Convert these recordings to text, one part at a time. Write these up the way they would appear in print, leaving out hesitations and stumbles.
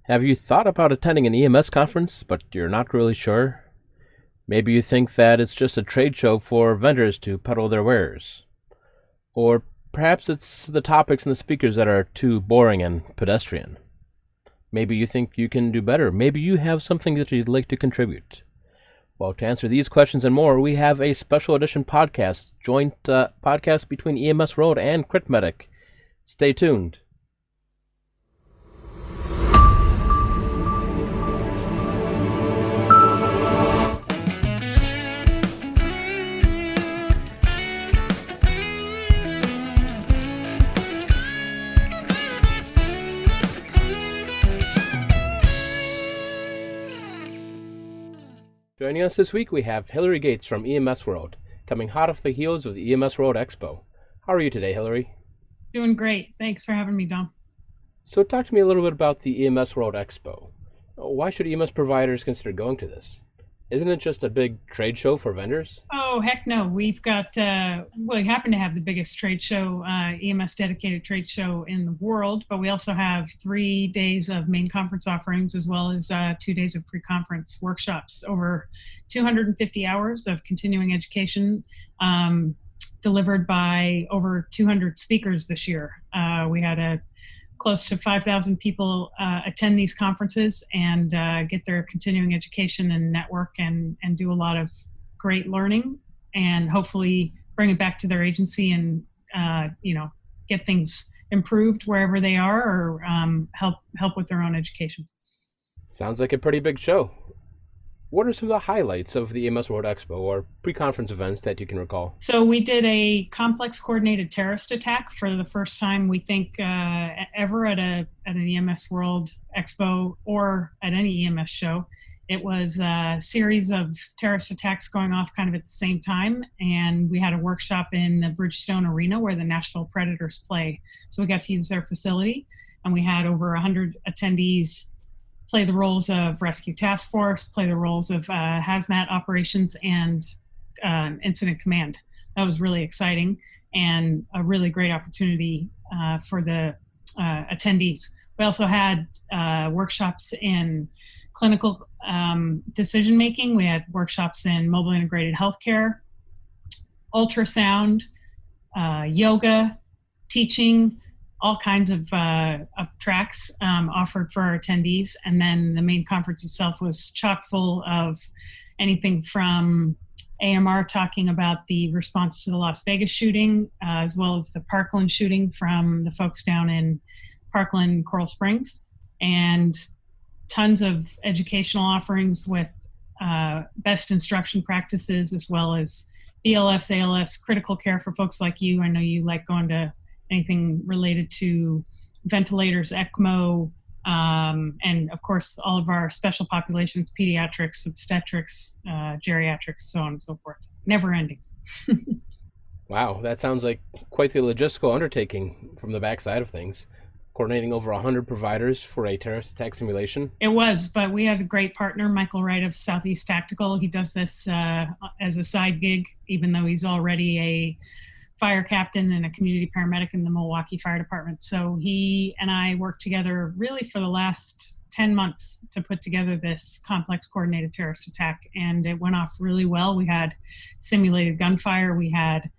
Have you thought about attending an EMS conference, but you're not really sure? Maybe you think that it's just a trade show for vendors to peddle their wares. Or perhaps it's the topics and the speakers that are too boring and pedestrian. Maybe you think you can do better. Maybe you have something that you'd like to contribute. Well, to answer these questions and more, we have a special edition podcast, joint podcast between EMS Road and CritMedic. Stay tuned. Joining us this week, we have Hilary Gates from EMS World, coming hot off the heels of the EMS Road Expo. How are you today, Hilary? Doing great. Thanks for having me, Dom. So talk to me a little bit about the EMS World Expo. Why should EMS providers consider going to this? Isn't it just a big trade show for vendors? Oh, heck no. We've got, we happen to have the biggest trade show, EMS dedicated trade show in the world, but we also have 3 days of main conference offerings as well as 2 days of pre-conference workshops, over 250 hours of continuing education delivered by over 200 speakers this year. We had close to 5,000 people attend these conferences and get their continuing education and network and do a lot of great learning and hopefully bring it back to their agency and get things improved wherever they are or help with their own education. Sounds like a pretty big show. What are some of the highlights of the EMS World Expo or pre-conference events that you can recall? So we did a complex coordinated terrorist attack for the first time, we think, ever at an EMS World Expo or at any EMS show. It was a series of terrorist attacks going off kind of at the same time, and we had a workshop in the Bridgestone Arena where the Nashville Predators play. So we got to use their facility, and we had over 100 attendees play the roles of rescue task force, play the roles of hazmat operations and incident command. That was really exciting and a really great opportunity for the attendees. We also had workshops in clinical decision making. We had workshops in mobile integrated healthcare, ultrasound, yoga, teaching, all kinds of tracks offered for our attendees. And then the main conference itself was chock full of anything from AMR talking about the response to the Las Vegas shooting, as well as the Parkland shooting from the folks down in Parkland, Coral Springs, and tons of educational offerings with best instruction practices, as well as BLS, ALS, critical care for folks like you. I know you like going to anything related to ventilators, ECMO, and of course, all of our special populations, pediatrics, obstetrics, geriatrics, so on and so forth. Never ending. Wow, that sounds like quite the logistical undertaking from the backside of things. Coordinating over 100 providers for a terrorist attack simulation. It was, but we had a great partner, Michael Wright of Southeast Tactical. He does this as a side gig, even though he's already a fire captain and a community paramedic in the Milwaukee Fire Department. So he and I worked together really for the last 10 months to put together this complex coordinated terrorist attack, and it went off really well. We had simulated gunfire, we had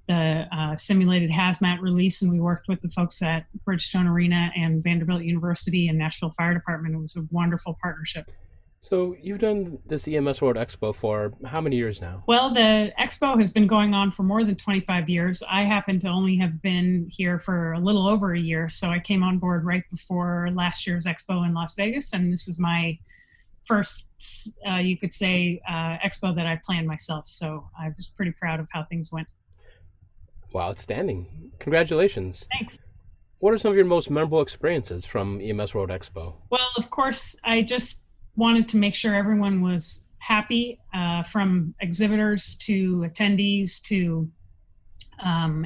the simulated hazmat release, and we worked with the folks at Bridgestone Arena and Vanderbilt University and Nashville Fire Department. It was a wonderful partnership. So you've done this EMS World Expo for how many years now? Well, the expo has been going on for more than 25 years. I happen to only have been here for a little over a year, so I came on board right before last year's expo in Las Vegas, and this is my first, you could say, expo that I planned myself, so I was pretty proud of how things went. Wow, outstanding. Congratulations. Thanks. What are some of your most memorable experiences from EMS World Expo? Well, of course, I just wanted to make sure everyone was happy, from exhibitors to attendees to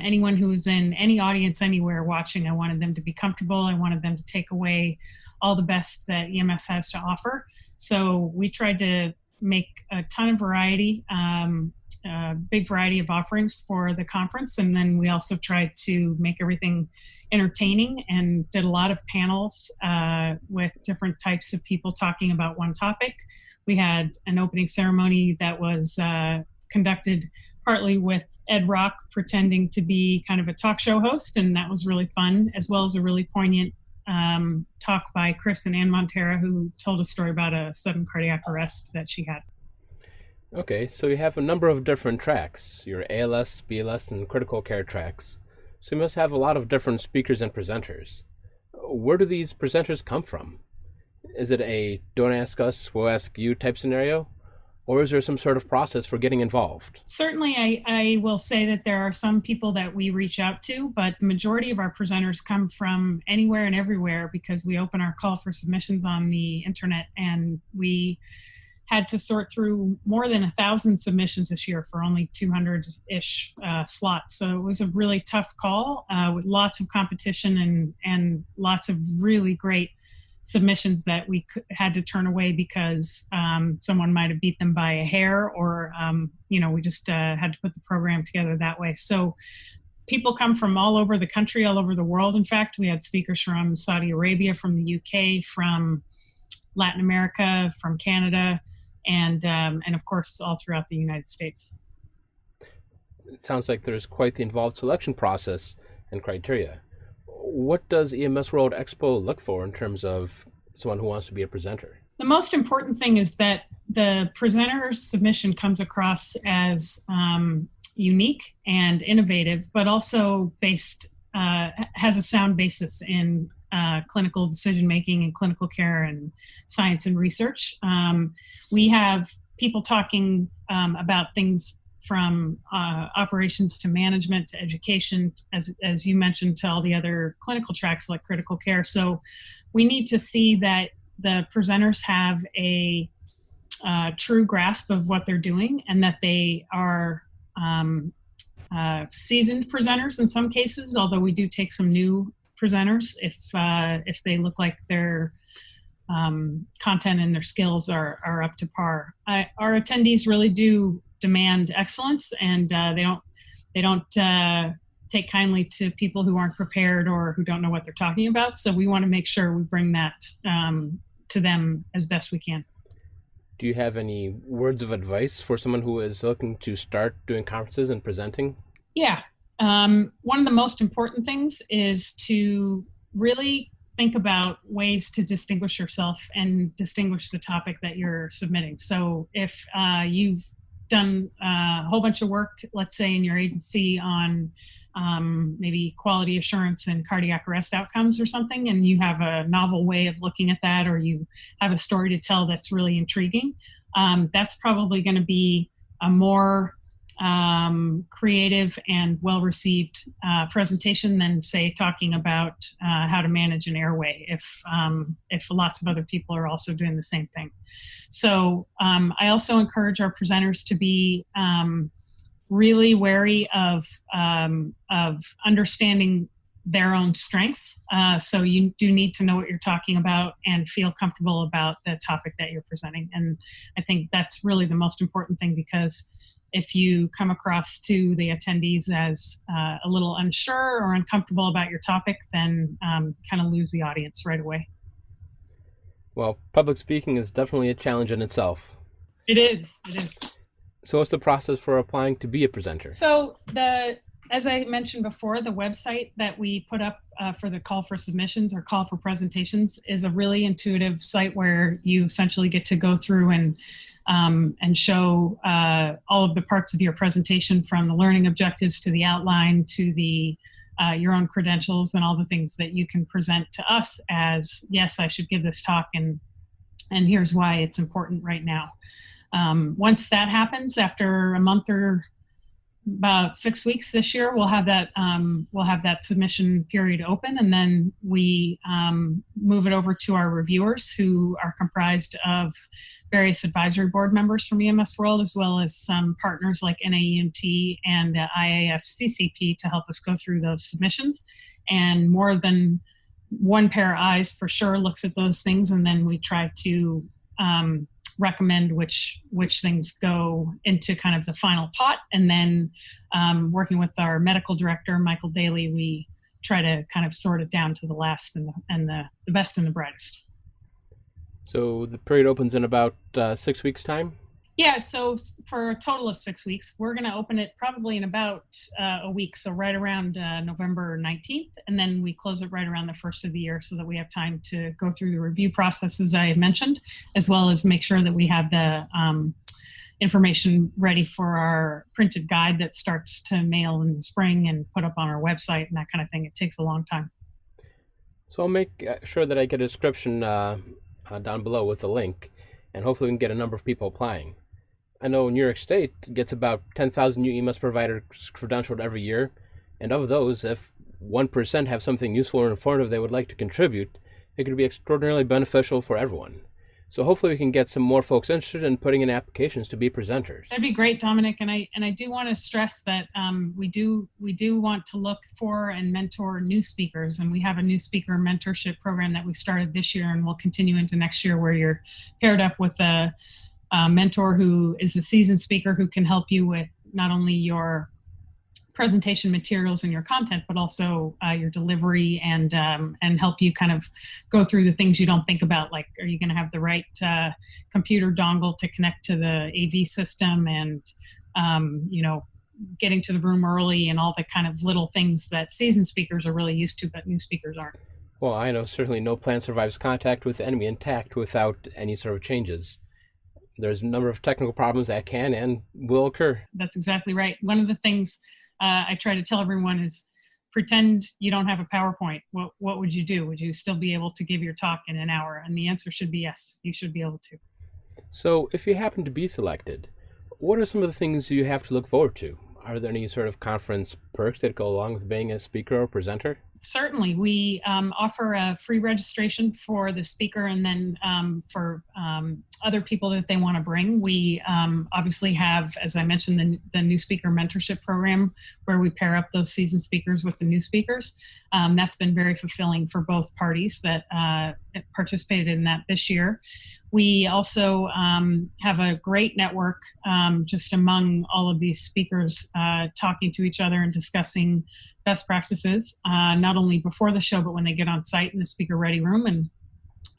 anyone who was in any audience anywhere watching. I wanted them to be comfortable. I wanted them to take away all the best that EMS has to offer. So we tried to make a ton of variety. big variety of offerings for the conference. And then we also tried to make everything entertaining and did a lot of panels with different types of people talking about one topic. We had an opening ceremony that was conducted partly with Ed Rock pretending to be kind of a talk show host, and that was really fun, as well as a really poignant talk by Chris and Ann Montera, who told a story about a sudden cardiac arrest that she had. Okay, so you have a number of different tracks, your ALS, BLS, and critical care tracks. So you must have a lot of different speakers and presenters. Where do these presenters come from? Is it a don't ask us, we'll ask you type scenario? Or is there some sort of process for getting involved? Certainly, I will say that there are some people that we reach out to, but the majority of our presenters come from anywhere and everywhere because we open our call for submissions on the internet, and we had to sort through more than 1,000 submissions this year for only 200-ish slots. So it was a really tough call with lots of competition and lots of really great submissions that we had to turn away because someone might have beat them by a hair, or we just had to put the program together that way. So people come from all over the country, all over the world. In fact, we had speakers from Saudi Arabia, from the UK, from Latin America, from Canada, and of course all throughout the United States. It sounds like there's quite the involved selection process and criteria. What does EMS World Expo look for in terms of someone who wants to be a presenter? The most important thing is that the presenter's submission comes across as unique and innovative, but also has a sound basis in clinical decision-making and clinical care and science and research. We have people talking about things from operations to management to education, as you mentioned, to all the other clinical tracks like critical care. So we need to see that the presenters have a true grasp of what they're doing, and that they are seasoned presenters in some cases, although we do take some new presenters if they look like their content and their skills are up to par. Our attendees really do demand excellence, and they don't take kindly to people who aren't prepared or who don't know what they're talking about. So we want to make sure we bring that to them as best we can. Do you have any words of advice for someone who is looking to start doing conferences and presenting? Yeah. One of the most important things is to really think about ways to distinguish yourself and distinguish the topic that you're submitting. So if you've done a whole bunch of work, let's say in your agency on maybe quality assurance and cardiac arrest outcomes or something, and you have a novel way of looking at that, or you have a story to tell that's really intriguing, that's probably going to be a more creative and well-received presentation than, say, talking about how to manage an airway if lots of other people are also doing the same thing. So I also encourage our presenters to be really wary of understanding their own strengths. So you do need to know what you're talking about and feel comfortable about the topic that you're presenting. And I think that's really the most important thing, because if you come across to the attendees as a little unsure or uncomfortable about your topic, then kind of lose the audience right away. Well, public speaking is definitely a challenge in itself. It is. So what's the process for applying to be a presenter? So as I mentioned before, the website that we put up for the call for submissions or call for presentations is a really intuitive site where you essentially get to go through and show all of the parts of your presentation, from the learning objectives to the outline to the your own credentials and all the things that you can present to us as, yes, I should give this talk, and here's why it's important right now. Once that happens, after a month or about 6 weeks this year, we'll have that submission period open, and then we move it over to our reviewers, who are comprised of various advisory board members from EMS World, as well as some partners like NAEMT and the IAF-CCP to help us go through those submissions. And more than one pair of eyes for sure looks at those things, and then we try to recommend which things go into kind of the final pot. And then working with our medical director, Michael Daly, we try to kind of sort it down to the last and the best and the brightest. So the period opens in about 6 weeks' time? Yeah, so for a total of 6 weeks, we're going to open it probably in about a week, so right around November 19th, and then we close it right around the first of the year so that we have time to go through the review processes I mentioned, as well as make sure that we have the information ready for our printed guide that starts to mail in the spring and put up on our website and that kind of thing. It takes a long time. So I'll make sure that I get a description down below with the link, and hopefully we can get a number of people applying. I know New York State gets about 10,000 new EMS providers credentialed every year, and of those, if 1% have something useful or informative they would like to contribute, it could be extraordinarily beneficial for everyone. So hopefully we can get some more folks interested in putting in applications to be presenters. That'd be great, Dominic. And I do want to stress that we do want to look for and mentor new speakers. And we have a new speaker mentorship program that we started this year and will continue into next year, where you're paired up with a mentor who is a seasoned speaker who can help you with not only your presentation materials and your content, but also your delivery and help you kind of go through the things you don't think about, like are you going to have the right computer dongle to connect to the AV system, and getting to the room early, and all the kind of little things that seasoned speakers are really used to, but new speakers aren't. Well, I know certainly no plan survives contact with the enemy intact without any sort of changes. There's a number of technical problems that can and will occur. That's exactly right. One of the things I try to tell everyone is pretend you don't have a PowerPoint. What would you do? Would you still be able to give your talk in an hour? And the answer should be yes, you should be able to. So if you happen to be selected, what are some of the things you have to look forward to? Are there any sort of conference perks that go along with being a speaker or presenter? Certainly. We offer a free registration for the speaker, and then for other people that they want to bring. We obviously have, as I mentioned, the new speaker mentorship program, where we pair up those seasoned speakers with the new speakers. That's been very fulfilling for both parties that participated in that this year. We also have a great network just among all of these speakers, talking to each other and discussing best practices, not only before the show, but when they get on site in the speaker ready room, and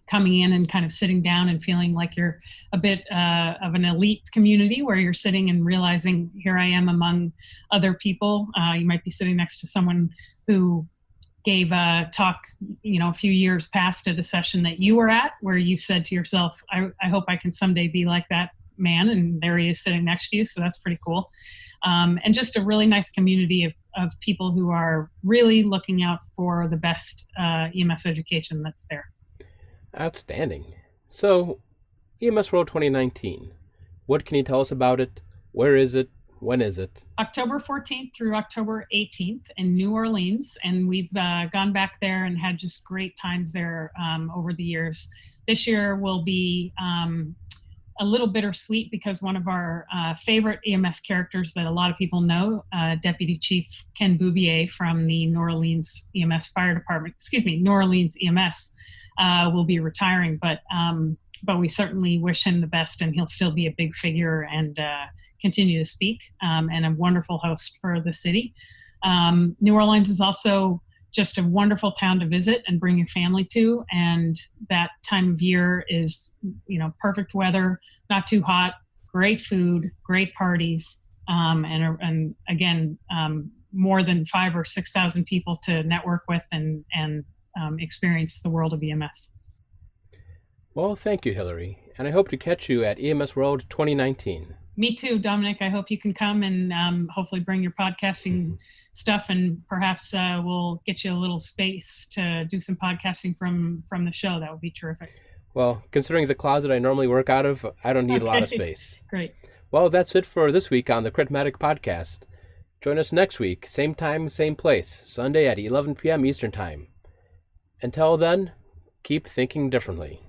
coming in and kind of sitting down and feeling like you're a bit of an elite community, where you're sitting and realizing, here I am among other people. You might be sitting next to someone who gave a talk, a few years past at a session that you were at, where you said to yourself, I hope I can someday be like that man. And there he is sitting next to you. So that's pretty cool. And just a really nice community of people who are really looking out for the best EMS education that's there. Outstanding. So, EMS World 2019, what can you tell us about it? Where is it? When is it? October 14th through October 18th in New Orleans. And we've gone back there and had just great times there over the years. This year will be a little bittersweet, because one of our favorite EMS characters that a lot of people know, Deputy Chief Ken Bouvier from the New Orleans EMS will be retiring, but we certainly wish him the best, and he'll still be a big figure and continue to speak, and a wonderful host for the city. New Orleans is also just a wonderful town to visit and bring your family to, and that time of year is, perfect weather, not too hot, great food, great parties, and again, more than 5,000 or 6,000 people to network with and experience the world of EMS. Well, thank you, Hilary, and I hope to catch you at EMS World 2019. Me too, Dominic. I hope you can come and hopefully bring your podcasting stuff, and perhaps we'll get you a little space to do some podcasting from the show. That would be terrific. Well, considering the closet I normally work out of, I don't need a lot of space. Great. Well, that's it for this week on the CritMedic podcast. Join us next week, same time, same place, Sunday at 11 p.m. Eastern Time. Until then, keep thinking differently.